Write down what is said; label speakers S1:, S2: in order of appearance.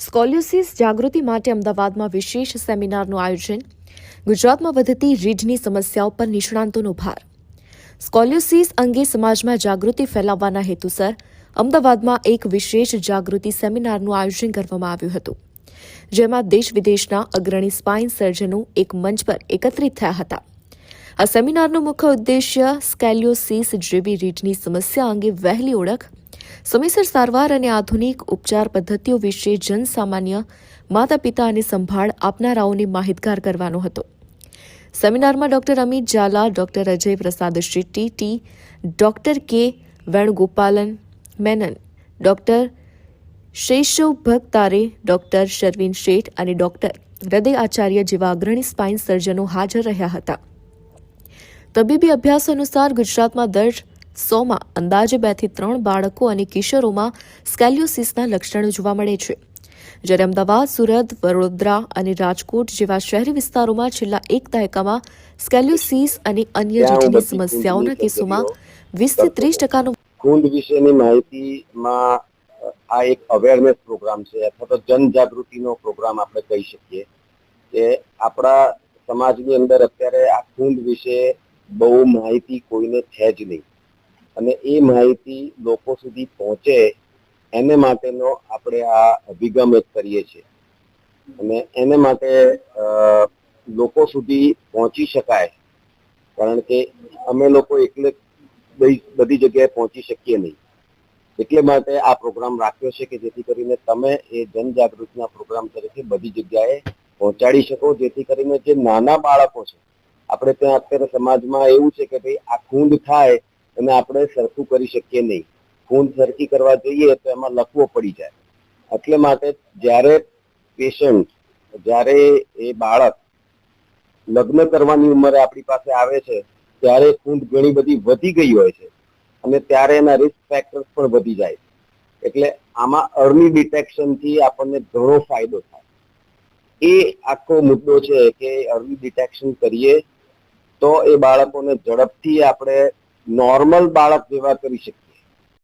S1: Scoliosis જાગૃતિ માટે અમદાવાદમાં વિશેષ સેમિનારનું આયોજન. ગુજરાતમાં વધતી રીઢની સમસ્યાઓ પર નિષ્ણાંતોનો ભાર. સ્કોલિયોસિસ અંગે સમાજમાં જાગૃતિ ફેલાવવાના હેતુસર અમદાવાદમાં એક વિશેષ જાગૃતિ સેમિનારનું આયોજન કરવામાં આવ્યું હતું, જેમાં દેશ વિદેશના અગ્રણી સ્પાઇન સર્જનો એક મંચ પર એકત્રિત થયા હતા. આ સેમિનારનો મુખ્ય ઉદ્દેશ્ય સ્કોલિયોસિસ જેવી રીઢની સમસ્યા અંગે વહેલી ઓળખ, સમયસર સારવાર અને આધુનિક ઉપચાર પદ્ધતિઓ વિશે જનસામાન્ય, માતા પિતા અને સંભાળ આપનારાઓને માહિતગાર કરવાનો હતો. સેમિનારમાં ડોક્ટર અમિત ઝાલા, ડોક્ટર અજય પ્રસાદ શેટ્ટી, ડોક્ટર કે વેણુગોપાલન મેનન, ડોક્ટર શૈશવ ભગતારે, ડોક્ટર શર્વિન શેઠ અને ડોક્ટર હૃદય આચાર્ય જેવા અગ્રણી સ્પાઇન સર્જનો હાજર રહ્યા હતા. તબીબી અભ્યાસ અનુસાર ગુજરાતમાં દર 100માં અંદાજે 2 થી 3 બાળકો અને કિશોરોમાં સ્કોલિયોસિસના લક્ષણો જોવા મળે છે, જ્યારે અમદાવાદ, સુરત, વડોદરા અને રાજકોટ જેવા શહેરી વિસ્તારોમાં છેલ્લા એક દાયકામાં સ્કોલિયોસિસ અને અન્ય રીઢની સમસ્યાઓના કેસોમાં 20 થી 30%
S2: ખૂંદ વિશેની માહિતીમાં આ એક અવેરનેસ પ્રોગ્રામ છે અથવા તો જનજાગૃતિનો પ્રોગ્રામ આપણે કહી શકીએ કે આપણા સમાજની અંદર અત્યારે આ ખૂંદ વિશે બહુ માહિતી કોઈને છે જ નહીં, અને એ માહિતી લોકો સુધી પહોંચે એને માટેનો આપણે આ અભિગમ એક કરીએ છીએ. અને એને માટે લોકો સુધી પહોંચી શકાય, કારણ કે અમે લોકો એકલે બધી જગ્યાએ પહોંચી શકીએ નહીં, એટલે માટે આ પ્રોગ્રામ રાખ્યો છે કે જેથી કરીને તમે એ જનજાગૃતિના પ્રોગ્રામ તરીકે બધી જગ્યાએ પહોંચાડી શકો, જેથી કરીને જે નાના બાળકો છે, આપણે ત્યાં અત્યારે સમાજમાં એવું છે કે ભાઈ આ ખૂંદ થાય અને આપણે સરખું કરી શકીએ નહીં, ખૂંદ સરખી કરવા જઈએ તો એમાં લકવો પડી જાય. એટલે માટે જ્યારે એ બાળક લગ્ન કરવાની ઉંમરે આપણી પાસે આવે છે ત્યારે ખૂંદ ઘણી બધી વધી ગઈ હોય છે અને ત્યારે એના રિસ્ક ફેક્ટર્સ પણ વધી જાય છે. એટલે આમાં અર્લી ડિટેક્શનથી આપણને ઘણો ફાયદો થાય. એ આખો મુદ્દો છે કે અર્લી ડિટેક્શન કરીએ તો એ બાળકોને ઝડપથી આપણે નોર્મલ બાળક જેવા કરી શકીએ.